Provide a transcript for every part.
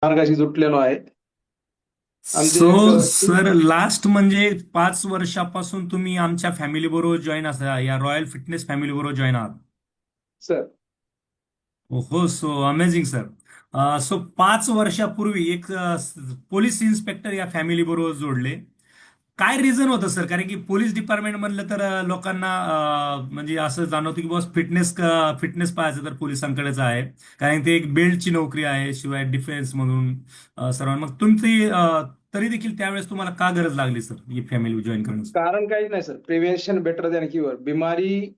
मार्गाशी जुटलेलो आहे. आमचे सो एक सर लास्ट म्हणजे 5 वर्षापासून तुम्ही आमच्या फॅमिली बरोबर जॉईन असा या रॉयल फिटनेस फॅमिली बरोबर जॉईन आहात. सर. हो, सो अमेझिंग सर. सो 5 वर्षापूर्वी एक पोलीस इन्स्पेक्टर या फॅमिली बरोबर जोडले. काय रिझन होतं सर? कारण की पोलीस डिपार्टमेंट म्हणलं तर लोकांना म्हणजे असं जाणवतं की बॉस फिटनेस फिटनेस पाहायचं तर पोलिसांकडेच आहे. कारण ते एक बेल्टची नोकरी आहे, शिवाय डिफेन्स म्हणून सर्व. मग तुमची तरी देखील त्यावेळेस तुम्हाला का गरज लागली सर ही फॅमिली जॉईन करण्याची? कारण काहीच नाही sir. Prevention better than cure. बिमारी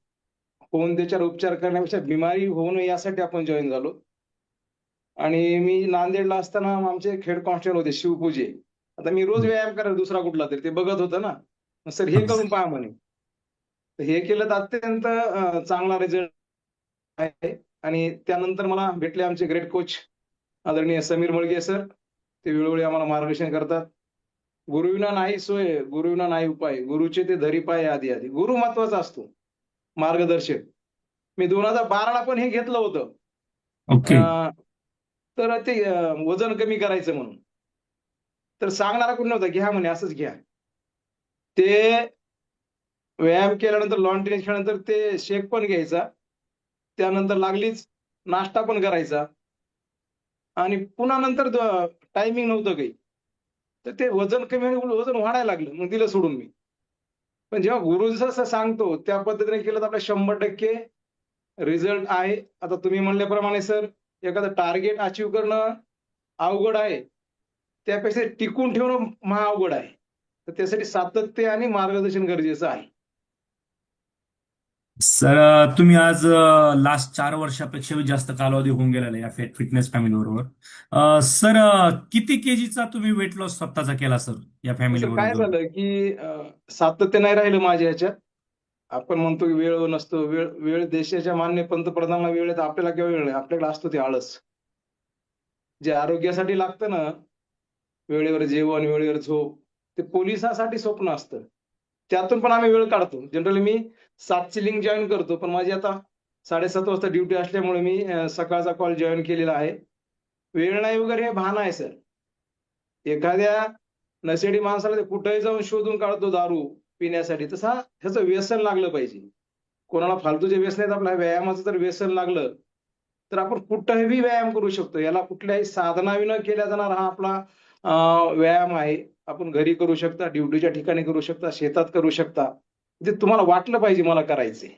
होऊन त्याच्यावर उपचार करण्यापेक्षा बिमारी होऊ नये यासाठी आपण जॉईन झालो. आणि मी नांदेडला असताना आमचे एक हेड कॉन्स्टेबल होते शिवपूजे. आता मी रोज व्यायाम करायला दुसरा कुठला तरी ते बघत होतं ना. सर हे करून पहा म्हणे. तर हे केलं तर अत्यंत चांगला रिझल्ट आहे. आणि त्यानंतर मला भेटले आमचे ग्रेट कोच आदरणीय समीर मळगे सर. ते वेळोवेळी आम्हाला मार्गदर्शन करतात. गुरुविना नाही सोय, गुरुविना नाही उपाय. गुरुचे ते धरी पाय आधी आधी. गुरु महत्वाचा असतो, मार्गदर्शक. मी 2012ला पण हे घेतलं होतं. ओके. अं, तर ते वजन कमी करायचं म्हणून. तर सांगणारा कोणी नव्हता, घ्या म्हणे असंच घ्या. ते व्यायाम केल्यानंतर लॉन टेनिस खेळल्यानंतर ते शेक पण घ्यायचा. त्यानंतर लागलीच नाश्ता पण करायचा. आणि पुन्हा नंतर टायमिंग नव्हतं काही. तर ते वजन कमी आणि वजन वाढायला लागलं. मग दिलं सोडून मी. पण जेव्हा गुरु जसं सांगतो त्या पद्धतीने केलं तर आपल्या 100% रिझल्ट आहे. आता तुम्ही म्हणल्याप्रमाणे सर, एखादं टार्गेट अचीव्ह करणं अवघड आहे. त्यापेक्षा टिकून ठेवणं महाअवघड आहे. तर त्यासाठी सातत्य आणि मार्गदर्शन गरजेचं आहे. सर तुम्ही आज लास्ट 4 वर्षापेक्षा जास्त कालावधी होऊन गेलेला आहे या फिटनेस फॅमिली बरोबर. सर किती केजीचा तुम्ही वेट लॉस स्वतःचा केला सर या फॅमिली तसं काय बरोबर? झालं, की सातत्य नाही राहिलं माझ्या ह्याच्यात. आपण म्हणतो की वेळ नसतो. वेळ वेळ देशाच्या माननीय पंतप्रधानांना वेळ आहे, तर आपल्याला केव्हा वेळ नाही. आपल्याकडे असतो ते आळस. जे आरोग्यासाठी लागतं ना, वेळेवर जेवण, वेळेवर झोप, ते पोलिसासाठी स्वप्न असतं. त्यातून पण आम्ही वेळ काढतो. जनरली मी 7ची लिंक जॉइन करतो, पण माझी आता 7:30 वाजता ड्युटी असल्यामुळे मी सकाळचा कॉल जॉइन केलेला आहे. वेळ नाही वगैरे हे बहाणा आहे सर. एखाद्या नशेडी माणसाला ते कुठेही जाऊन शोधून काढतो दारू पिण्यासाठी, तसा ह्याचं व्यसन लागलं पाहिजे. कोणाला फालतूचे व्यसन आहेत, आपल्या व्यायामाचं जर व्यसन लागलं, तर आपण कुठेही व्यायाम करू शकतो. याला कुठल्याही साधनाविना केला जाणारा हा आपला व्यायाम आहे. आपण घरी करू शकता, ड्युटीच्या ठिकाणी करू शकता, शेतात करू शकता. ते तुम्हाला वाटलं पाहिजे मला करायचंय.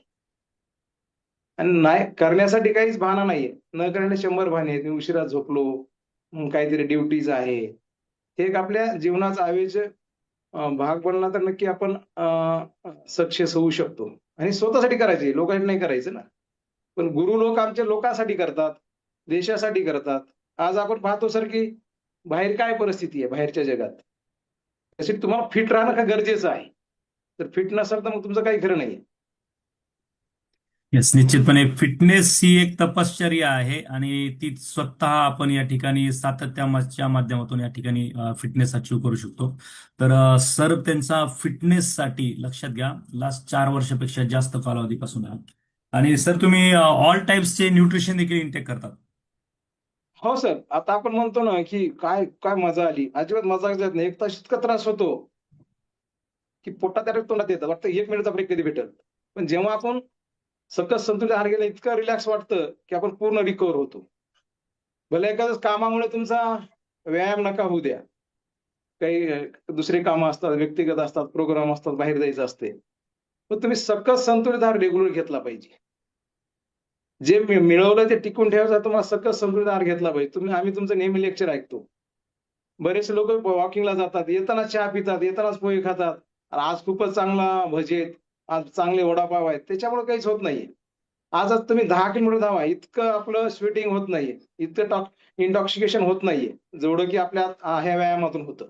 आणि नाही करण्यासाठी काहीच बहाणा नाहीये. न करण्याचे 100 बहाणे आहेत. मी उशिरा झोपलो, काहीतरी ड्युटीज आहे. हे एक आपल्या जीवनाचा अविभाज्य भाग बनला तर नक्की आपण सक्सेस होऊ शकतो. आणि स्वतःसाठी करायचे, लोकांसाठी नाही करायचं ना. पण गुरु लोक आमच्या लोकांसाठी करतात, देशासाठी करतात. आज आपण पाहतो सर, की बाहेर काय परिस्थिती आहे बाहेरच्या जगात. त्यासाठी तुम्हाला फिट राहणं का गरजेचं आहे. तर फिट नसाल तर मग तुमचं काही खरं नाहीये. येस, निश्चितपणे फिटनेस ही एक तपश्चर्या आहे आणि ती स्वतः आपण या ठिकाणी सातत्याच्या माध्यमातून या ठिकाणी फिटनेस अचीव्ह करू शकतो. तर सर त्यांचा फिटनेससाठी लक्षात घ्या लास्ट 4 वर्षापेक्षा जास्त कालावधीपासून आहे. आणि सर तुम्ही ऑल टाइप्सचे न्यूट्रिशन देखील इंटेक करतात. हो सर. आता आपण म्हणतो ना, की काय काय मजा आली. अजिबात मजा येत नाही. 1 तास इतका त्रास होतो, की पोटात डायरेक्ट तोंडात येतं. वाटतं 1 मिनिटचा ब्रेक कधी भेटेल. पण जेव्हा आपण सकस संतुलित आहार गेला, इतकं रिलॅक्स वाटतं, की आपण पूर्ण रिकव्हर होतो. भले एखाद्या कामामुळे तुमचा व्यायाम नका होऊ द्या. काही दुसरी कामं असतात, व्यक्तिगत असतात, प्रोग्राम असतात, बाहेर जायचं असते. पण तुम्ही सकस संतुलित आहार रेग्युलर घेतला पाहिजे. जे मिळवलं ते टिकून ठेवायचं तुम्हाला सकस संतुलित आहार घेतला पाहिजे. आम्ही तुमचं नेहमी लेक्चर ऐकतो. बरेचसे लोकं वॉकिंगला जातात, येताना चहा पितात, येतानाच पोहे खातात. आणि आज खूपच चांगला भजे आहेत, आज चांगले वडापाव आहेत. त्याच्यामुळे काहीच होत नाहीये. आजच तुम्ही 10 किलोमीटर धावा, इतकं आपलं स्वेटिंग होत नाहीये. इतकं इंटॉक्सिकेशन होत नाहीये. जेवढं की आपल्या ह्या व्यायामातून होतं.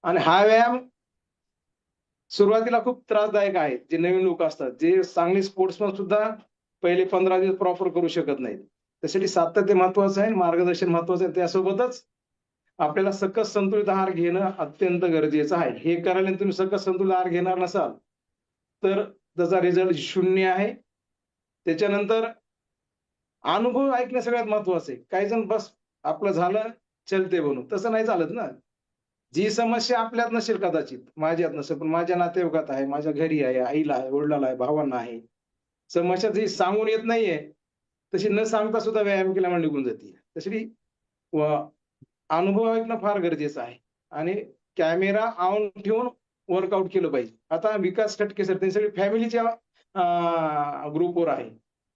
आणि हा व्यायाम सुरुवातीला खूप त्रासदायक आहे. जे नवीन लोक असतात, जे चांगले स्पोर्ट्समन सुद्धा पहिले 15 दिवस प्रॉपर करू शकत नाहीत. त्यासाठी सातत्य महत्वाचं आहे, मार्गदर्शन महत्वाचं आहे. त्यासोबतच आपल्याला सकस संतुलित आहार घेणं अत्यंत गरजेचं आहे. हे करायला तुम्ही सकस संतुलित आहार घेणार नसाल, तर त्याचा रिझल्ट 0 आहे. त्याच्यानंतर अनुभव ऐकणं सगळ्यात महत्वाचं आहे. काही जण बस आपलं झालं, चलते बनू, तसं नाही चालत ना. जी समस्या आपल्यात नसेल कदाचित, माझ्यात नसेल, पण माझ्या नातेवाईकात आहे, माझ्या घरी आहे, आईला आहे, वडिलांना आहे, भावांना आहे. समस्या जी सांगून येत नाहीये, तशी न सांगता सुद्धा व्यायाम केल्यामुळे निघून जाते. तशी अनुभव ऐकणं फार गरजेचं आहे आणि कॅमेरा ऑन ठेवून वर्कआउट केलं पाहिजे. आता विकास खटके सर, ते सगळे फॅमिलीच्या ग्रुपवर आहे.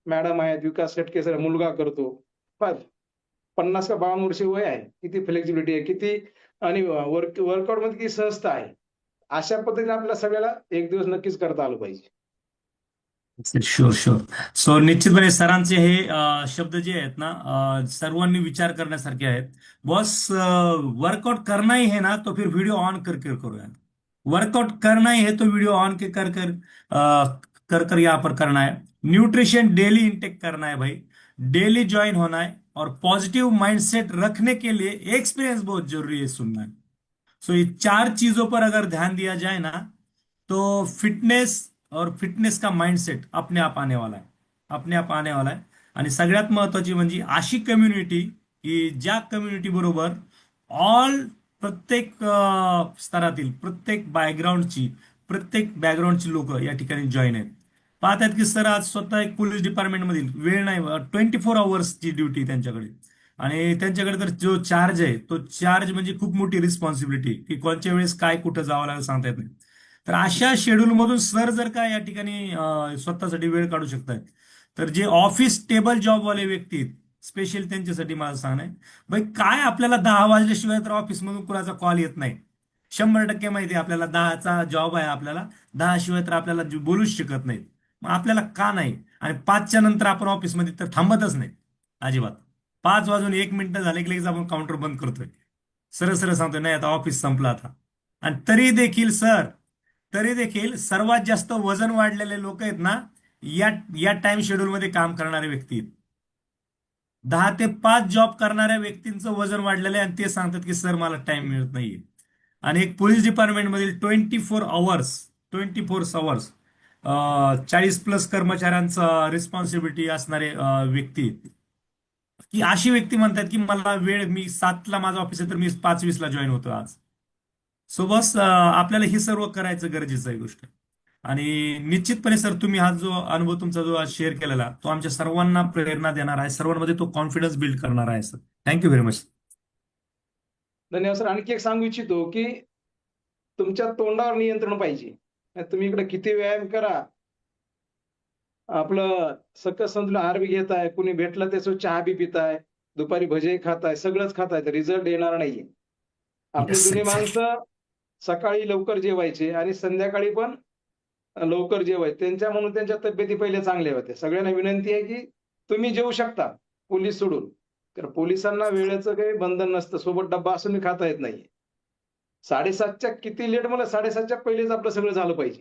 मॅडम आहेत, विकास खटके सर, मुलगा करतो. 50 का 52 वर्ष वय आहे. किती फ्लेक्सिबिलिटी आहे, किती आणि वर्कआउटमध्ये किती सहजता आहे. अशा पद्धतीने आपल्याला सगळ्याला एक दिवस नक्कीच करता आलं पाहिजे. Sure sure. सो निश्चितपणे सरांचे हे शब्द जे आहेत ना, सर्वांनी विचार करण्यासारखे आहेत. बॉस, वर्कआउट करना ही है ना तो फिर वीडियो ऑन कर कर करो यार. वर्कआउट करना ही है तो वीडियो ऑन के कर कर यहाँ पर करना है. न्यूट्रिशन डेली इंटेक करना है भाई. डेली ज्वाइन होना है और पॉजिटिव माइंडसेट रखने के लिए एक्सपीरियंस बहुत जरूरी है सुनना है. सो ये 4 चीजों पर अगर ध्यान दिया जाए ना, तो फिटनेस और फिटनेस का माइंडसेट अपने आप आने वाला है. अपने आप आने वाला आहे. आणि सगळ्यात महत्वाची म्हणजे अशी कम्युनिटी की ज्या कम्युनिटी बरोबर ऑल, प्रत्येक स्तरातील, प्रत्येक बॅकग्राऊंडची लोक या ठिकाणी जॉईन आहेत. पाहतात की सर आज स्वतः एक पोलीस डिपार्टमेंट मधील वेळ नाही, 24 आवर्सची ड्युटी त्यांच्याकडे. आणि त्यांच्याकडे तर जो चार्ज आहे तो चार्ज म्हणजे खूप मोठी रिस्पॉन्सिबिलिटी, की कोणत्या वेळेस काय कुठं जावं लागेल सांगता येत नाही. तर अशा शेड्यूल मधून सर जर का या ठिकाणी स्वतःसाठी वेळ काढू शकतायत, तर जे ऑफिस टेबल जॉबवाले व्यक्ती आहेत, स्पेशल त्यांच्यासाठी माझं सांगणं आहे, भाई काय आपल्याला 10 वाजल्याशिवाय तर ऑफिसमधून कुणाचा कॉल येत नाही. 100% माहिती आहे आपल्याला, 10चा जॉब आहे आपल्याला, 10 शिवाय तर आपल्याला बोलूच शकत नाहीत. मग आपल्याला का नाही? आणि 5च्या नंतर आपण ऑफिसमध्ये तर थांबतच नाही अजिबात. 5 वाजून 1 मिनिट झाले की लगेच आपण काउंटर बंद करतोय. सरळ सरळ सांगतोय नाही आता ऑफिस संपलं आता. आणि तरी देखील सर्वात जास्त वजन वाढलेले लोक आहेत ना, या या टाइम शेड्यूल मध्ये काम करणारे व्यक्ती आहेत. 10 ते 5 जॉब करणाऱ्या व्यक्तींचं वजन वाढलेलं आहे आणि ते सांगतात की सर मला टाइम मिळत नाहीये. आणि एक पोलीस डिपार्टमेंट मधील 24 आवर्स 40+ कर्मचाऱ्यांचा रिस्पॉन्सिबिलिटी असणारे व्यक्ती आहेत. की अशी व्यक्ती म्हणतात की मला वेळ, मी 7ला माझं ऑफिस आहे तर मी 5:20ला जॉईन होतो आज. सो बस, आपल्याला हे सर्व करायचं गरजेचं आहे गोष्ट. आणि निश्चितपणे सर तुम्ही हा जो अनुभव तुमचा जो आज शेअर केलेला, तो आमच्या सर्वांना प्रेरणा देणार आहे, सर्वांमध्ये तो कॉन्फिडन्स बिल्ड करणार आहे सर. Thank you very much. धन्यवाद सर. आणखी एक सांगू इच्छितो की तुमच्या तोंडावर नियंत्रण पाहिजे. तुम्ही इकडे किती व्यायाम करा, आपलं सकस संतुलन आहार बी घेताय, कुणी भेटलं त्याचं चहा बी पिताय, दुपारी भजे खाताय, सगळंच खाताय, तर रिझल्ट येणार नाहीये. आपली येस, जुनी एक्झॅक्टली. माणसं सकाळी लवकर जेवायचे आणि संध्याकाळी पण लवकर जेवायचे. त्यांच्या म्हणून त्यांच्या तब्येती पहिले चांगल्या होत्या. सगळ्यांना विनंती आहे की तुम्ही जेवू शकता पोलीस सोडून. तर पोलिसांना वेळेचं काही बंधन नसतं. सोबत डब्बा असून खाता येत नाहीये. 7:30च्या किती लेट, मला 7:30च्या पहिलेच आपलं सगळं झालं पाहिजे.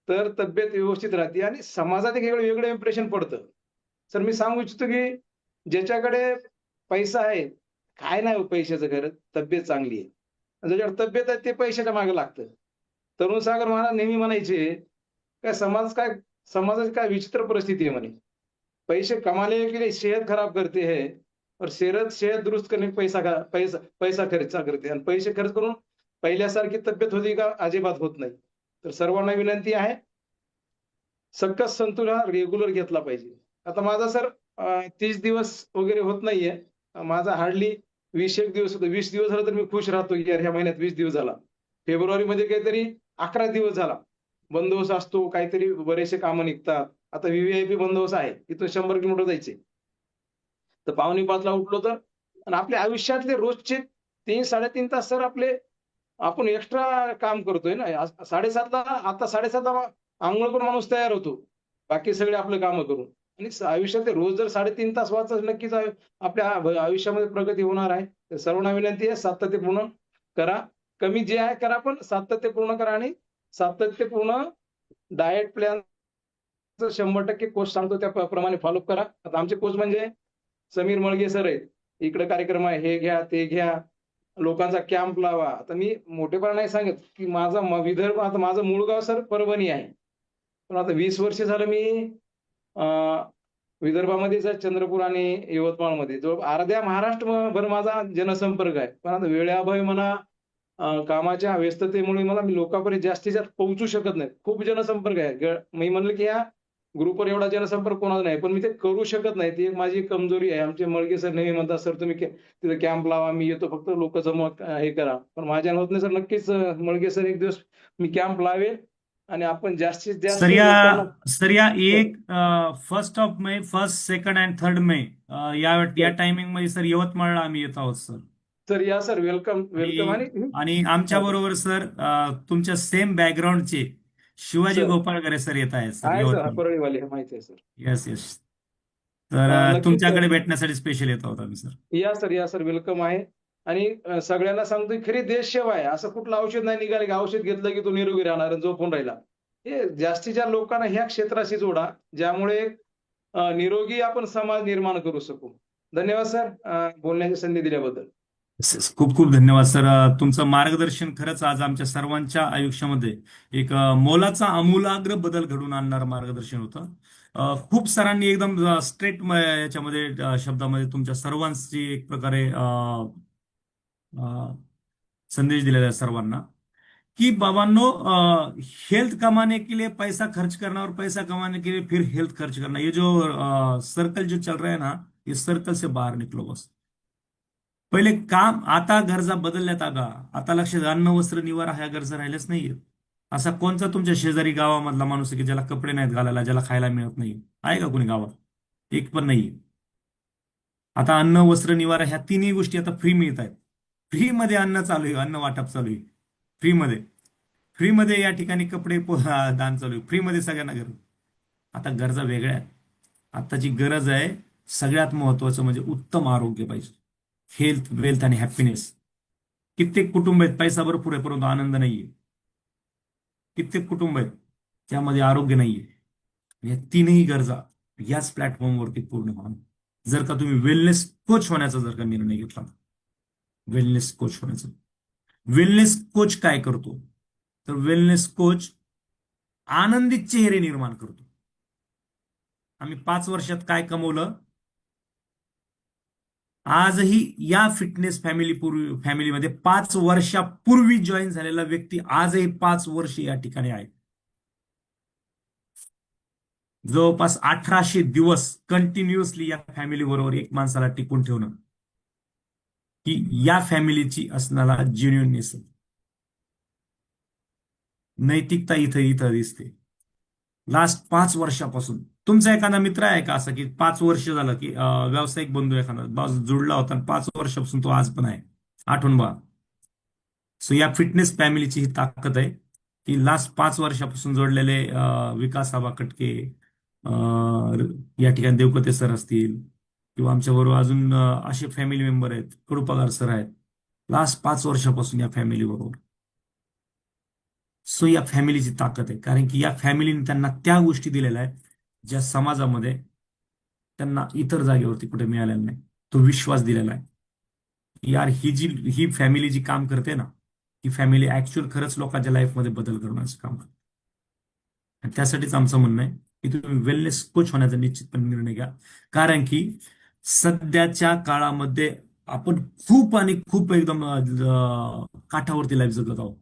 तर तब्येत व्यवस्थित राहते आणि समाजात एक वेगळं इम्प्रेशन पडतं. सर मी सांगू इच्छितो की ज्याच्याकडे पैसा आहे, काय नाही हो पैशाचं गरज, तब्येत चांगली आहे. आणि ज्याच्याकडे तब्येत आहे ते पैशाच्या मागे लागतं. तरुण सागर महाराज नेहमी म्हणायचे, काय समाजाची काय विचित्र परिस्थिती आहे म्हणे. पैसे कमाने के लिए सेहत खराब करते हैं और सेहत दुरुस्त करने में पैसा खर्च करते आणि पैसे खर्च करून पहिल्यासारखी तब्येत होती का? अजिबात होत नाही. तर सर्वांना विनंती आहे, सकस संतुलन हा रेग्युलर घेतला पाहिजे. आता माझा सर 30 दिवस वगैरे होत नाहीये. माझा हार्डली 20 दिवस होतो. 20 दिवस झालं तर मी खुश राहतो की यार ह्या महिन्यात 20 दिवस झाला. फेब्रुवारीमध्ये काहीतरी 11 दिवस झाला. बंदोबस्त असतो, काहीतरी बरेचसे कामं निघतात. आता व्हीव्हीआयपी बंदोबस्त आहे. इथून 100 किलोमीटर जायचे. तर 4:45ला उठलो तर, आणि आपल्या आयुष्यातले रोजचे 3-3.5 तास सर आपण एक्स्ट्रा काम करतोय ना. 7:30ला, आता 7:30ला अंघोळ करून माणूस तयार होतो. बाकी सगळे आपलं कामं करून. आणि आयुष्यात रोज जर 3.5 तास वाचलं, नक्कीच आपल्या आयुष्यामध्ये प्रगती होणार आहे. तर सर्वांना विनंती आहे, सातत्यपूर्ण करा. कमी जे आहे करा, पण सातत्यपूर्ण करा आणि सातत्यपूर्ण डाएट प्लॅन 100% कोच सांगतो त्याप्रमाणे फॉलोअप करा. आता आमचे कोच म्हणजे समीर मळगे सर आहेत. इकडे कार्यक्रम आहे, हे घ्या, ते घ्या, लोकांचा कॅम्प लावा. आता मी मोठेपणा नाही सांगत की माझा विदर्भ, आता माझं मूळ गाव सर परभणी आहे. पण आता 20 वर्ष झालं मी विदर्भामध्येच आहे, चंद्रपूर आणि यवतमाळमध्ये. जो अर्ध्या महाराष्ट्रभर माझा जनसंपर्क आहे. पण आता वेळेअभावी म्हणा, कामाच्या व्यस्ततेमुळे मला मी लोकांपर्यंत जास्तीत जास्त पोहोचू शकत नाही. खूप जनसंपर्क आहे. मी म्हणलं की या ग्रुपवर एवढा जनसंपर्क कोणाचा नाही. पण मी ते करू शकत नाही. ती एक माझी कमजोरी आहे. आमचे मळगे सर नेहमी म्हणतात, "सर तुम्ही तिथे कॅम्प लावा. मी येतो फक्त लोक जमवा हे करा." पण माझ्याने होत नाही सर. नक्कीच मळगे सर एक दिवस मी कॅम्प लावेल आणि आपण जास्तीत जास्त लोकांना. सर या 1 फर्स्ट, सेकंड अँड थर्ड मे या टायमिंग मध्ये सर यवतमाळला आम्ही येत आहोत सर. सर या सर, वेलकम वेलकम. आणि आणि आणि आमच्या बरोबर सर तुमच्या सेम बॅकग्राऊंडचे शिवाजी सर गोपाळकरे सर येत आहेत सर आहे सर, यवतमाळ. परळीवाले माहिती आहे सर. Yes yes. तर नक्कीच सर. तुमच्याकडे भेटण्यासाठी स्पेशल येत आहोत आम्ही सर. या सर, वेलकम आहे. आणि सगळ्यांना सांगतोय, खरी देश सेवा आहे. असं कुठलं औषध नाही निघालं की औषध घेतलं की तो निरोगी राहणार आणि झोपून राहिला. हे जास्तीच्या लोकांना ह्या क्षेत्राशी जोडा, ज्यामुळे निरोगी आपण समाज निर्माण करू शकू. धन्यवाद सर, बोलण्याची संधी दिल्याबद्दल. खूप खूप धन्यवाद सर. तुमचं मार्गदर्शन खरंच आज आमच्या सर्वांच्या आयुष्यामध्ये एक मोलाचा आमूलाग्र बदल घडवून आणणारं मार्गदर्शन होतं. खूप सरांनी एकदम स्ट्रेट याच्यामध्ये शब्दामध्ये तुमच्या सर्वांची एक प्रकारे संदेश दिलेला आहे सर्वांना कि बाबांनो, हेल्थ कमाने के लिए पैसा खर्च करना और पैसा कमाने के लिए फिर हेल्थ खर्च करना, ये जो सर्कल जो चल रहा है ना, ये सर्कल से बाहर निकलो बस. पहिले काम, आता गरजा बदलल्यात आगा. आता लक्षात, अन्न वस्त्र निवारा ह्या गरजा राहिल्याच नाहीये. असा कोणता तुमच्या शेजारी गावामधला माणूस आहे की ज्याला कपडे नाहीत घालायला, ज्याला खायला मिळत नाही? आहे का कोणी गावात? एक पण नाहीये. आता अन्न वस्त्र निवारा ह्या तिन्ही गोष्टी आता फ्री मिळत आहेत. फ्रीमध्ये अन्न चालू आहे, अन्न वाटप चालू आहे फ्रीमध्ये. फ्रीमध्ये या ठिकाणी कपडे दान चालू आहे फ्रीमध्ये सगळ्यांना. आता गरजा वेगळ्या आहेत. आताची गरज आहे सगळ्यात महत्वाचं म्हणजे उत्तम आरोग्य पाहिजे. हेल्थ, वेल्थ आणि हॅपीनेस. कित्येक कुटुंब आहेत पैसा भरपूर आहे परंतु आनंद नाहीये. कित्येक कुटुंब आहेत त्यामध्ये आरोग्य नाहीये. या तीनही गरजा याच प्लॅटफॉर्मवरती पूर्ण व्हावं. जर का तुम्ही वेलनेस कोच होण्याचा जर का निर्णय घेतला, वेलनेस कोच होण्याचा. वेलनेस कोच काय करतो? तर वेलनेस कोच आनंदित चेहरे निर्माण करतो. आम्ही 5 वर्षात काय कमवलं? आजही या फिटनेस फॅमिलीमध्ये 5 वर्षापूर्वी जॉईन झालेला व्यक्ती आजही 5 वर्ष या ठिकाणी आहे. जवळपास 1800 दिवस कंटिन्युअसली या फॅमिली बरोबर एक माणसाला टिकून ठेवणं, की या फॅमिलीची असणारा जेन्युइननेस, नैतिकता इथं इथं दिसते. लास्ट 5 वर्षापासून तुमचा एखादा मित्र आहे का असं की 5 वर्ष झालं की व्यावसायिक बंधू एखादा जुडला होता आणि 5 वर्षापासून तो आज पण आहे? आठवण बघा. सो या फिटनेस फॅमिलीची ही ताकद आहे की लास्ट 5 वर्षापासून जोडलेले विकास आबा कटके, या ठिकाणी देवकते सर असतील किंवा आमच्याबरोबर अजून असे फॅमिली मेंबर आहेत, कडू सर आहेत, लास्ट 5 वर्षापासून या फॅमिली बरोबर. सो या फॅमिलीची ताकद आहे कारण की या फॅमिलीने त्यांना त्या गोष्टी दिलेल्या आहेत ज्या समाजामध्ये त्यांना इतर जागेवरती कुठे मिळालेला नाही. तो विश्वास दिलेला आहे. यार ही फॅमिली जी काम करते ना, ही फॅमिली ऍक्च्युअल खरंच लोकांच्या लाईफमध्ये बदल करण्याचं काम करते. आणि त्यासाठीच आमचं म्हणणं आहे की तुम्ही वेलनेस कोच होण्याचा निश्चितपणे निर्णय घ्या. कारण की सध्याच्या काळामध्ये आपण खूप आणि खूप एकदम काठावरती लाईफ जगत आहोत.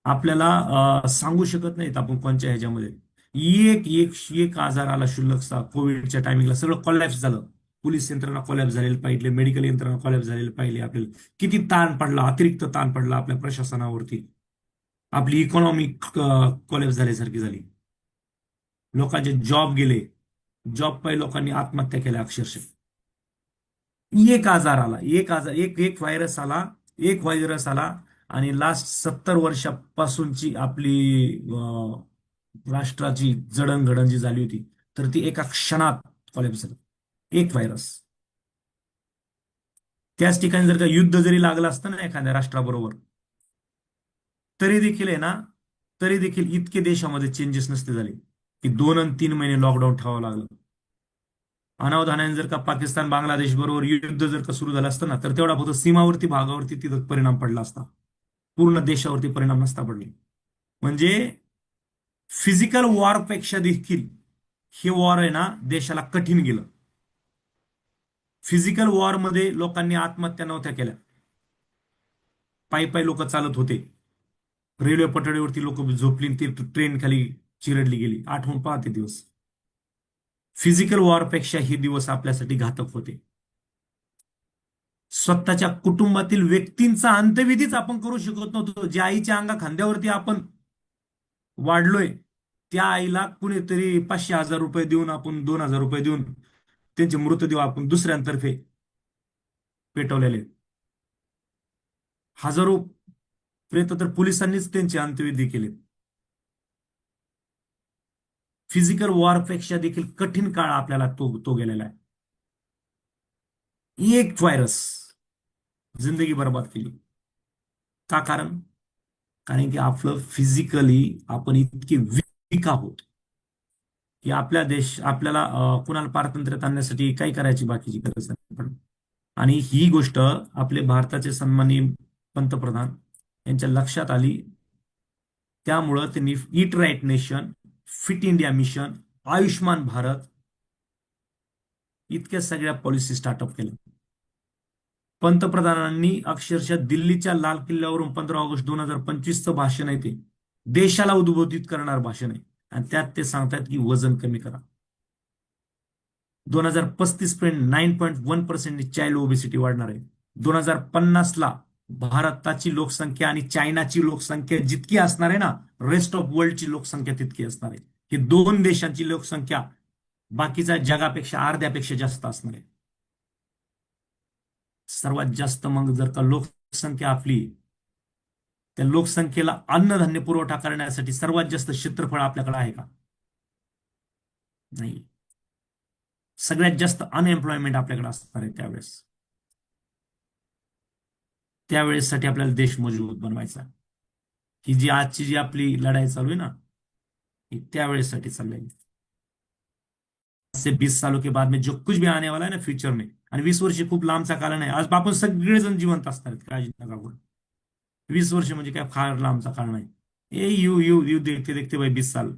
आपल्याला सांगू शकत नाहीत आपण कोणत्या ह्याच्यामध्ये एक एक एक आजार आला क्षुल्लकचा. कोविडच्या टायमिंगला सगळं कोलॅप्स झालं. पोलीस यंत्रणा कोलॅप्स झालेली पाहिजे, मेडिकल यंत्रणा कोलॅप्स झालेली पाहिजे. आपल्याला किती ताण पडला, अतिरिक्त ताण पडला आपल्या प्रशासनावरती. आपली इकॉनॉमी कोलॅप्स झाल्यासारखी झाली. लोकांचे जॉब गेले. जॉब पाहिजे लोकांनी आत्महत्या केल्या अक्षरशः. एक आजार आला, एक व्हायरस आला आणि लास्ट 70 वर्षापासूनची आपली राष्ट्राची जडणघडण जी झाली होती तर ती एका क्षणात कोलॅप्स झाली. एक व्हायरस. त्याच ठिकाणी जर का युद्ध जरी लागलं असतं ना एखाद्या राष्ट्राबरोबर, तरी देखील आहे ना, तरी देखील इतके देशामध्ये चेंजेस नसते झाले की 2 आणि 3 महिने लॉकडाऊन ठेवावं लागलं. अनावधानाने जर का पाकिस्तान बांगलादेश बरोबर युद्ध जर का सुरू झालं असतं ना, तर तेवढा फक्त सीमावर्ती भागावरती तिथं परिणाम पडला असता. पूर्ण देशावरती परिणाम नसता पडले. म्हणजे फिजिकल वॉरपेक्षा देखील हे वॉर आहे ना देशाला कठीण गेलं. फिजिकल वॉरमध्ये लोकांनी आत्महत्या नव्हत्या केल्या. पायी पायी लोक चालत होते. रेल्वे पटडीवरती लोक झोपली ती ट्रेन खाली चिरडली गेली. आठवून पाहते दिवस. फिजिकल वॉरपेक्षा हे दिवस आपल्यासाठी घातक होते. स्वतःच्या कुटुंबातील व्यक्तींचा अंत्यविधीच आपण करू शकत नव्हतो. ज्या आईच्या अंगा खांद्यावरती आपण वाढलोय त्या आईला कुणीतरी 500,000 रुपये देऊन, आपण 2,000 रुपये देऊन त्यांचे मृतदेह आपण दुसऱ्यांतर्फे पेटवलेले. हजारो प्रेत तर पोलिसांनीच त्यांचे अंत्यविधी केले. फिजिकल वॉरपेक्षा देखील कठीण काळ आपल्याला तो गेलेला आहे. एक व्हायरस जिंदगी बर्बाद केली. का? कारण की आपलं फिजिकली आपण इतके वीक आहोत की आपल्याला कुणाला पारतंत्र्यात आणण्यासाठी काही करायची बाकीची गरज नाही पण. आणि ही गोष्ट आपले भारताचे सन्माननीय पंतप्रधान यांच्या लक्षात आली. त्यामुळं त्यांनी eat right nation, fit India mission, Ayushman Bharat इतक्या सगळ्या पॉलिसी स्टार्टअप केल्या. पंतप्रधानांनी अक्षरशः दिल्लीच्या लाल किल्ल्यावरून 15 ऑगस्ट 2025चं भाषण आहे ते देशाला उद्बोधित करणार भाषण आहे. आणि त्यात ते सांगतात की वजन कमी करा. 2035 पर्यंत 9.1% चाइल्ड ओबेसिटी वाढणार आहे. 2050ला भारताची लोकसंख्या आणि चायनाची लोकसंख्या जितकी असणार आहे ना, रेस्ट ऑफ वर्ल्डची लोकसंख्या तितकी असणार आहे. ही दोन देशांची लोकसंख्या बाकीच्या जगापेक्षा अर्ध्यापेक्षा जास्त असणार आहे. सर्वात जास्त मग जर का लोकसंख्या आपली, त्या लोकसंख्येला अन्नधान्य पुरवठा करण्यासाठी सर्वात जास्त क्षेत्रफळ आपल्याकडे आहे का? नाही. सगळ्यात जास्त अनएम्प्लॉयमेंट आपल्याकडे असणार आहे त्यावेळेससाठी आपल्याला देश मजबूत बनवायचा. ही आजची जी आपली लढाई चालू आहे ना, ही त्यावेळेससाठी चालली. से 20 सालों के बाद में जो कुछ भी आने वाला है ना फ्युचर में, आणि 20 वर्ष खूप लांबचा काळ नाही. आज आपण सगळेजण जिवंत असणार आहेत, काळजी नका करू. 20 वर्ष म्हणजे काय फार लांबचा काळ नाही. यू यू यू देखते देखते भाई 20 साल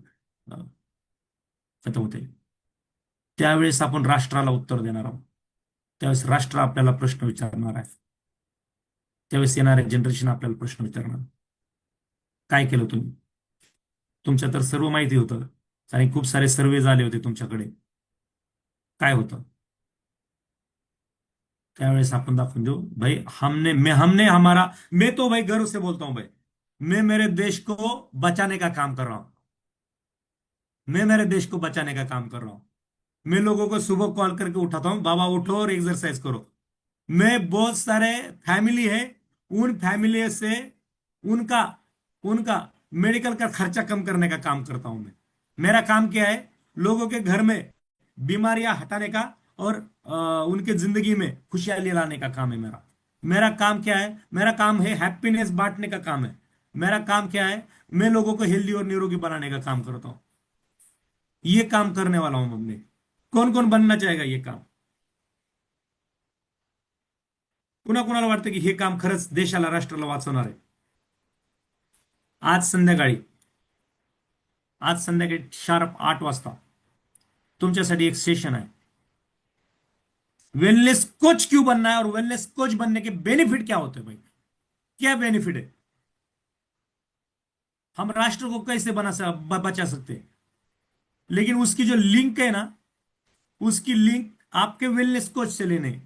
खतम होते. त्यावेळेस आपण राष्ट्राला उत्तर देणार आहोत. त्यावेळेस राष्ट्र आपल्याला प्रश्न विचारणार आहे. त्यावेळेस येणारे जनरेशन आपल्याला प्रश्न विचारणार, काय केलं तुम्ही? तुमच्या तर सर्व माहिती होतं आणि खूप सारे सर्वे झाले होते तुमच्याकडे. काय होतं त्यावेळेस आपण दाखवून देऊ भाई, हमने हमारा. मैं तो भाई गर्व से बोलता हूं भाई, मैं मेरे देश को बचाने का काम कर रहा हूं. मैं मेरे देश को बचाने का काम कर रहा हूं. मैं लोगों को सुबह कॉल करके उठाता हूं, बाबा उठो और एक्सरसाइज करो. मैं बहुत सारे फैमिली है, उन फैमिली से उनका उनका मेडिकल का खर्चा कम करने का काम करता हूं. मेरा काम क्या है? लोगों के घर में बीमारियां हटाने का और उनके जिंदगी में खुशहाली लाने का काम है मेरा. मेरा काम क्या है? मेरा काम है हैप्पीनेस बांटने का काम है. मेरा काम क्या है? मैं लोगों को हेल्दी और निरोगी बनाने का काम करता हूं. ये काम करने वाला हूं मैं. कौन कौन बनना चाहेगा ये काम? कुणाला वाटतं की हे काम खरंच देशाला राष्ट्राला वाचवणार आहे? आज संध्याकाळी शार्प 8 वाजता तुमच्यासाठी एक सेशन है. वेलनेस कोच क्यों बनना है और वेलनेस कोच बनने के बेनिफिट क्या होते हैं भाई? क्या बेनिफिट है? हम राष्ट्र को कैसे बचा सकते हैं? लेकिन उसकी जो लिंक है ना, उसकी लिंक आपके वेलनेस कोच से लेने.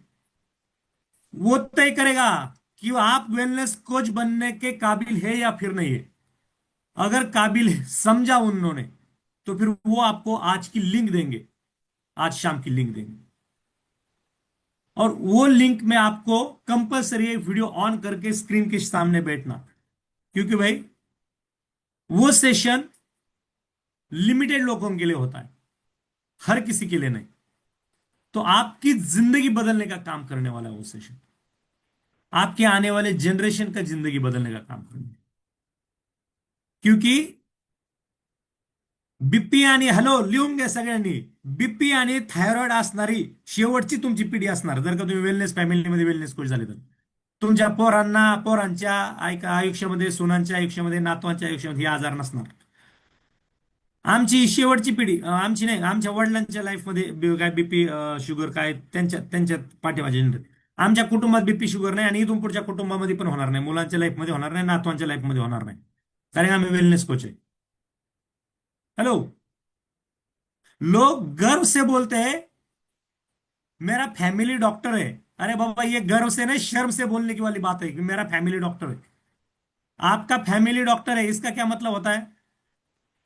वो तय करेगा कि आप वेलनेस कोच बनने के काबिल है या फिर नहीं है. अगर काबिल समझा उन्होंने तो फिर वो आपको आज की लिंक देंगे, आज शाम की लिंक देंगे. और वो लिंक में आपको कंपलसरी वीडियो ऑन करके स्क्रीन के सामने बैठना, क्योंकि भाई वो सेशन लिमिटेड लोगों के लिए होता है, हर किसी के लिए नहीं. तो आपकी जिंदगी बदलने का काम करने वाला है वो सेशन. आपके आने वाले जनरेशन का जिंदगी बदलने का काम करने. क्योंकि बीपी आणि हॅलो लिहून घ्या सगळ्यांनी, बीपी आणि थायरॉइड असणारी शेवटची तुमची पिढी असणार जर का तुम्ही वेलनेस फॅमिलीमध्ये वेलनेस कोच झाले तर. तुमच्या पोरांच्या आयुष्यामध्ये, सुनांच्या आयुष्यामध्ये, नातवांच्या आयुष्यामध्ये हे आजार नसणार. आमची शेवटची पिढी आमची नाही, आमच्या वडिलांच्या लाईफमध्ये काय बीपी शुगर काय त्यांच्या पाठीमागे जनरेट. आमच्या कुटुंबात बीपी शुगर नाही आणि इथून पुढच्या कुटुंबामध्ये पण होणार नाही, मुलांच्या लाईफमध्ये होणार नाही, नातवांच्या लाईफमध्ये होणार नाही, कारण आम्ही वेलनेस कोच आहे. हेलो. लोग गर्व से बोलते हैं मेरा फैमिली डॉक्टर है. अरे बाबा, ये गर्व से नहीं, शर्म से बोलने की वाली बात है कि मेरा फैमिली डॉक्टर है. आपका फैमिली डॉक्टर है, इसका क्या मतलब होता है?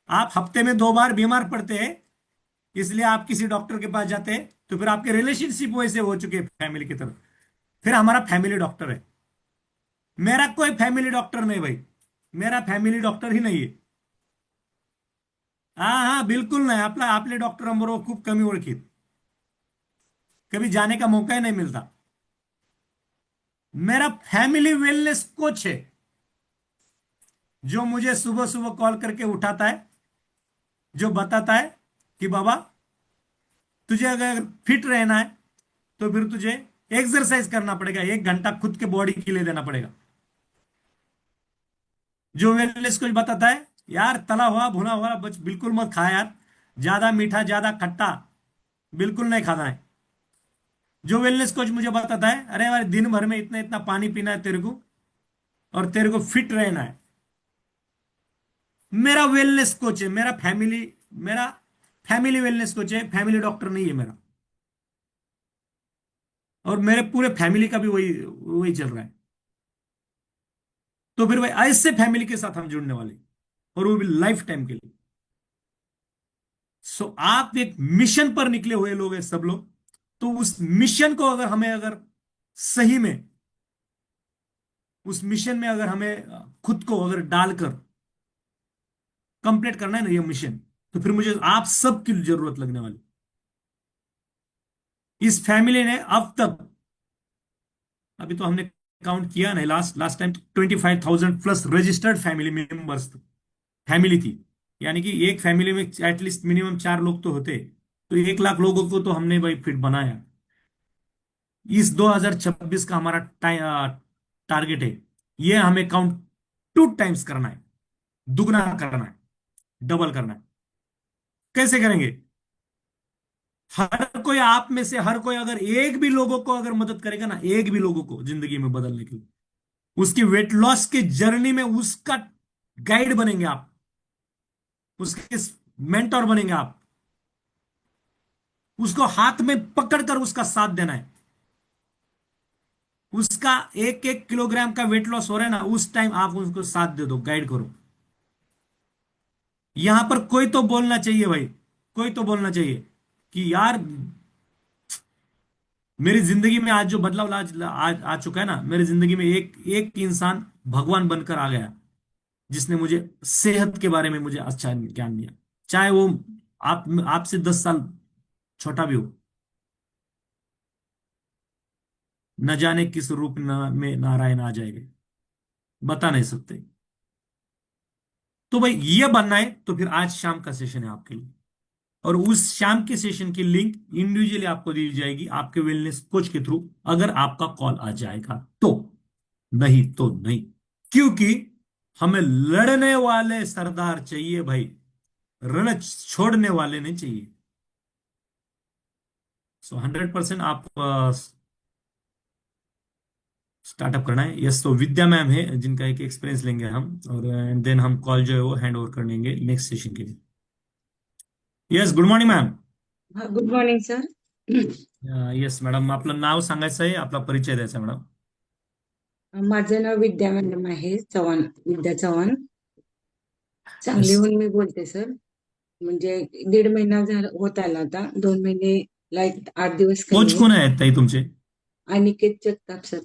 आप हफ्ते में 2 बार बीमार पड़ते हैं, इसलिए आप किसी डॉक्टर के पास जाते हैं, तो फिर आपके रिलेशनशिप वैसे हो चुके हैं फैमिली की तरफ. फिर हमारा फैमिली डॉक्टर है. मेरा कोई फैमिली डॉक्टर नहीं भाई, मेरा फॅमिली डॉक्टर ही नाहीये. हा हा, बिलकुल नाही. आपले डॉक्टरांबरोबर खूप कमी ओळखीत, कभी जाने का मौका ही नहीं मिलता. मेरा फैमिली वेलनेस कोच है, जो मुझे सुबह सुबह कॉल करके उठाता है, जो बताता है कि बाबा तुझे अगर फिट रहना है तो फिर तुझे एक्सरसाइज करना पड़ेगा, 1 घंटा खुद के बॉडी के लिए देना पड़ेगा. जो वेलनेस कोच बताता है यार तला हुआ भुना हुआ बिल्कुल मत खा यार, ज्यादा मीठा ज्यादा खट्टा बिल्कुल नहीं खाना है. जो वेलनेस कोच मुझे बताता है अरे यार दिन भर में इतना इतना पानी पीना है तेरे को, और तेरे को फिट रहना है. मेरा वेलनेस कोच है, मेरा फैमिली वेलनेस कोच है, फैमिली डॉक्टर नहीं है मेरा. और मेरे पूरे फैमिली का भी वही वही चल रहा है. तो फिर भाई ऐसे फैमिली के साथ हम जुड़ने वाले, और वो भी लाइफ टाइम के लिए. सो आप एक मिशन पर निकले हुए लोग हैं सब लोग. तो उस मिशन को अगर सही में उस मिशन में अगर हमें खुद को अगर डालकर कंप्लीट करना है ना ये मिशन, तो फिर मुझे आप सबकी जरूरत लगने वाली. इस फैमिली ने अब तक, अभी तो हमने काउंट किया नहीं, last last time 25,000 plus registered family members family थी. यानी कि एक फैमिली में एटलीस्ट मिनिमम 4 लोग तो होते. तो 1 लाख लोगों को तो हमने भाई फिट बनाया. इस 2026 का हमारा टारगेट है, ये हमें काउंट 2 टाइम्स करना है, दुगना करना है, डबल करना है. कैसे करेंगे? हर कोई आप में से हर कोई अगर एक भी लोगों को अगर मदद करेगा ना, एक भी लोगों को जिंदगी में बदलने के लिए, उसकी वेट लॉस की जर्नी में उसका गाइड बनेंगे आप, उसके मेंटोर बनेंगे आप, उसको हाथ में पकड़कर उसका साथ देना है. उसका 1-1 किलोग्राम का वेट लॉस हो रहा है ना, उस टाइम आप उसको साथ दे दो, गाइड करो. यहां पर कोई तो बोलना चाहिए भाई, कोई तो बोलना चाहिए कि यार मेरी जिंदगी में आज जो बदलाव आ चुका है ना, मेरी जिंदगी में एक एक इंसान भगवान बनकर आ गया, जिसने मुझे सेहत के बारे में मुझे अच्छा ज्ञान दिया, चाहे वो आपसे 10 साल छोटा भी हो. न जाने किस रूप में नारायण आ जाएंगे, बता नहीं सकते. तो भाई ये बनना है तो फिर आज शाम का सेशन है आपके लिए, और उस शाम के सेशन की लिंक इंडिविजुअली आपको दी जाएगी आपके वेलनेस कोच के थ्रू, अगर आपका कॉल आ जाएगा तो. नहीं तो नहीं, क्योंकि हमें लड़ने वाले सरदार चाहिए भाई, रण छोड़ने वाले नहीं चाहिए. सो 100% आप स्टार्टअप करना है. यस, तो विद्या मैम है जिनका एक एक्सपीरियंस लेंगे हम, और देन हम कॉल जो है वो हैंड ओवर कर लेंगे नेक्स्ट सेशन के लिए. Yes, good morning ma'am. Good morning sir. Yes madam, आपलं नाव सांगायचं आहे, आपला परिचय द्यायचा मॅडम. माझं नाव विद्या मॅडम आहे, चव्हाण, विद्या चव्हाण, येस. सांगलीहून मी बोलते सर. म्हणजे 1.5 महिना झाला होत आला आता, 2 महिने लाईक 8 दिवस कोच कमी. कोण आहेत ताई तुमचे? अनिकेत जगताप सर.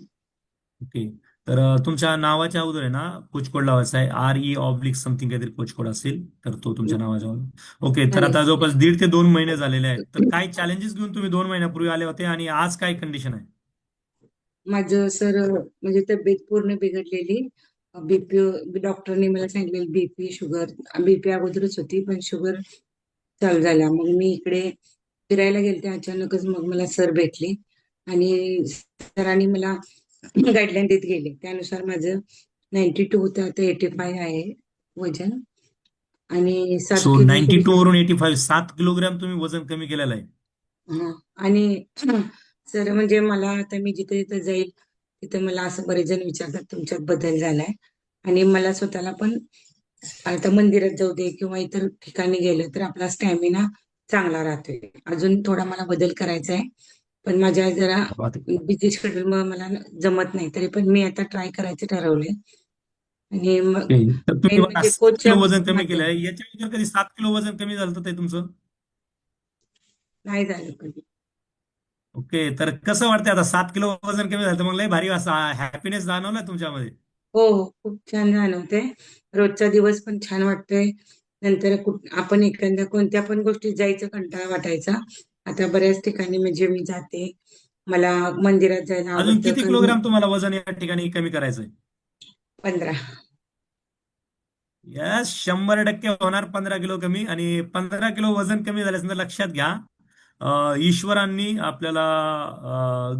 ओके. तर तुमच्या नावाच्या अगोदर आहे ना कोच कोड लावायचा आहे, RE समथिंग काहीतरी कोच कोड असेल तर तो तुमच्या नावाच्या अगोदर. ओके. तर चालेल आता सर. जवळपास 1.5 ते 2 महिने झालेले आहेत, तर काय चॅलेंजेस घेऊन तुम्ही 2 महिन्यापूर्वी आले होते आणि आज काय कंडिशन आहे? माझं सर म्हणजे तब्येत पूर्ण बिघडलेली. बीपी डॉक्टरने मला सांगितलेलं बीपी शुगर. बीपी अगोदरच होती पण शुगर चालू झाला. मग मी इकडे फिरायला गेलते, अचानकच मग मला सर भेटले आणि सरांनी मला गाईडलाईन देत गेले. त्यानुसार माझं 92 होतं, आता 85 आहे वजन. आणि 7 सो किलो 92 वरून 85, 7 किलोग्राम तुम्ही वजन कमी केलेलं आहे. हा. आणि सर म्हणजे मला आता मी जिथे जिथे जाईल तिथे मला असं बरेच जण विचारतात तुमच्यात बदल झालाय. आणि मला स्वतःला पण आता मंदिरात जाऊ दे किंवा इतर ठिकाणी गेलं तर आपला स्टॅमिना चांगला राहतोय. अजून थोडा मला बदल करायचा आहे, पण माझ्या जरा क्या बात आहे. बिझी शेड्यूलमुळे मला जमत नाही. तरी पण मी आता ट्राय करायचे ठरवले. आणि मग ओके. तर तुम्ही मेन बघा म्हणजे 7 कोचच्या किलो वजन कमी केलं माध्यम आहे. याच्या अगोदर कधी 7 किलो वजन कमी झालं होतं ते तुमचं? नाही झालं कधी. ओके. तर कसं वाटतंय आता 7 किलो वजन कमी झालं तर मग लय भारी असा हॅपीनेस जाणवला तुमच्यामध्ये? हो, हो. खूप छान जाणवते. रोजचा दिवस पण छान वाटतोय. नंतर आपण एखाद्या कोणत्या पण गोष्टीत जायचं कंटाळा वाटायचा. आता बऱ्याच ठिकाणी म्हणजे मी जाते. मला मंदिरात जायला अजून आवडतं किती कारण किलोग्राम तुम्हाला वजन या ठिकाणी कमी करायचंय? 15. यस, 100% होणार 15 किलो कमी. आणि 15 किलो वजन कमी झाल्याचं लक्षात घ्या. ईश्वरांनी आपल्याला,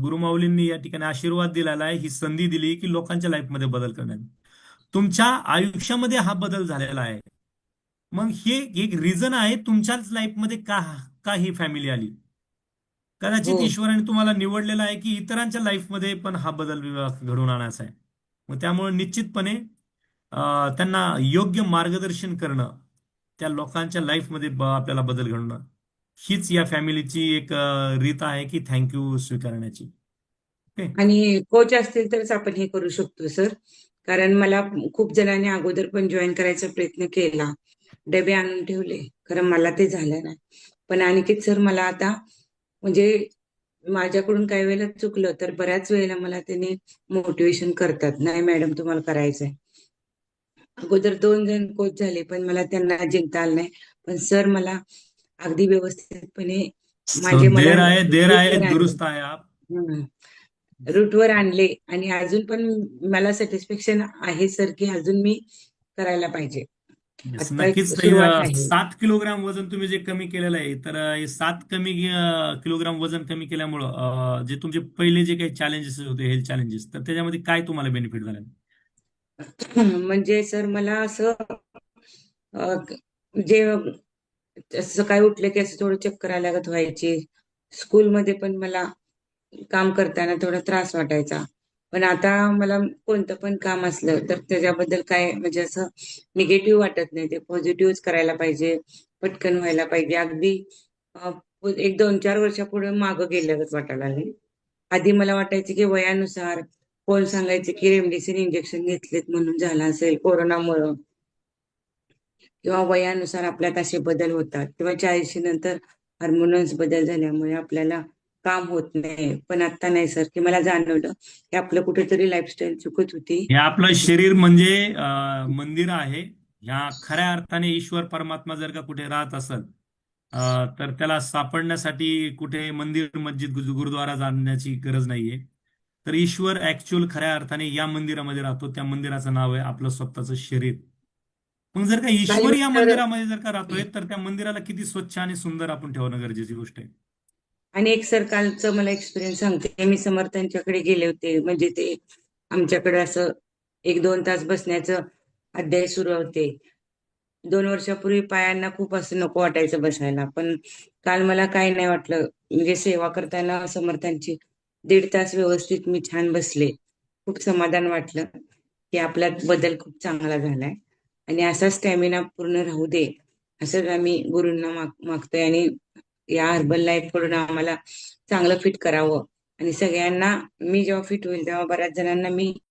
गुरुमाऊलींनी या ठिकाणी आशीर्वाद दिलेला आहे, ही संधी दिली की लोकांच्या लाईफमध्ये बदल करण्याची. तुमच्या आयुष्यामध्ये हा बदल झालेला आहे. मग हे एक रिझन आहे तुमच्याच लाईफमध्ये का का ही फॅमिली आली. कदाचित हो. ईश्वराने तुम्हाला निवडलेलं आहे की इतरांच्या लाईफमध्ये पण हा बदल घडवून आणायचा आहे. मग त्यामुळे निश्चितपणे त्यांना योग्य मार्गदर्शन करणं, त्या लोकांच्या लाईफमध्ये आपल्याला बदल घडवणं, हीच या फॅमिलीची एक रीत आहे की थँक्यू स्वीकारण्याची. ओके. आणि कोच असतील तरच आपण हे करू शकतो सर. कारण मला खूप जणांनी अगोदर पण जॉईन करायचा प्रयत्न केला. डबे आणून ठेवले. खरं मला ते झालं नाही. पण अनिकेत सर मला आता म्हणजे माझ्याकडून काही वेळेला चुकलं तर बऱ्याच वेळेला मला त्यांनी मोटिवेशन करतात. नाही मॅडम तुम्हाला करायचंय. अगोदर 2 जण कोच झाले पण मला त्यांना जिंकता आलं नाही. पण सर मला अगदी व्यवस्थितपणे सो माझे मला देर आए रूटवर आणले. दुरुस्त आए आप. हम्म. रूटवर आणले आणि अजून पण मला सॅटिस्फॅक्शन आहे सर की अजून मी करायला पाहिजे. Yes, आता एक नक्कीच ताई. सुरुवात आहे. 7 किलोग्राम वजन तुम्ही जे कमी केलेलं आहे, तर हे 7 किलोग्राम वजन कमी केल्यामुळं जे तुमचे पहिले जे काही चॅलेंजेस होते, हेल्थ चॅलेंजेस, तर त्याच्यामध्ये काय तुम्हाला बेनिफिट झाले? म्हणजे सर मला असं जे सकाळी उठले की असं थोडं चक्कर आल्यागत व्हायची. स्कूलमध्ये पण मला काम करताना थोडा त्रास वाटायचा. पण आता मला कोणतं पण काम असलं तर त्याच्याबद्दल काय म्हणजे असं निगेटिव्ह वाटत नाही. ते पॉझिटिव्हच करायला पाहिजे. पटकन व्हायला पाहिजे. अगदी अ, एक 2-4 वर्षापुढे मागं गेल्यागत वाटायला लागले. आधी मला वाटायचं की वयानुसार कोण सांगायचे की रेमडेसिवीर इंजेक्शन घेतलेत म्हणून झालं असेल कोरोनामुळं. किंवा वयानुसार आपल्यात असे बदल होतात किंवा 40 नंतर हार्मोन्स बदल झाल्यामुळे आपल्याला काम होत नाही. पण आता नाही सर की मला जाणवलं की आपलं कुठेतरी लाईफस्टाईल चुकत होती. हे आपलं शरीर म्हणजे मंदिर आहे. ह्या खऱ्या अर्थाने ईश्वर परमात्मा जर का कुठे राहत असेल, तर त्याला सापडण्यासाठी कुठे मंदिर, मस्जिद, गुरुद्वारा जाण्याची गरज नाहीये. तर ईश्वर ऍक्च्युअल खऱ्या अर्थाने या मंदिरामध्ये राहतो. त्या मंदिराचं नाव आहे आपलं स्वतःचं शरीर. मग जर का काही ईश्वर या तर मंदिरामध्ये जर का राहतोय, तर त्या मंदिराला किती स्वच्छ आणि सुंदर आपण ठेवणं गरजेची गोष्ट आहे. आणि एक सर कालचं मला एक्सपिरियन्स सांगते. मी समर्थांच्याकडे गेले होते. म्हणजे ते आमच्याकडे असं 1-2 तास बसण्याचं अध्याय सुरू होते. 2 वर्षापूर्वी पायांना खूप असं नको वाटायचं बसायला. पण काल मला काही नाही वाटलं. म्हणजे सेवा करताना समर्थांची 1.5 तास व्यवस्थित मी छान बसले. खूप समाधान वाटलं की आपल्यात बदल खूप चांगला झालाय. आणि असा स्टॅमिना पूर्ण राहू दे असंच आम्ही गुरूंना मागतोय. आणि या हर्बल लाईफ कडून आम्हाला चांगलं फिट करावं. आणि सगळ्यांना मी जेव्हा फिट होईल तेव्हा बऱ्याच जणांना मी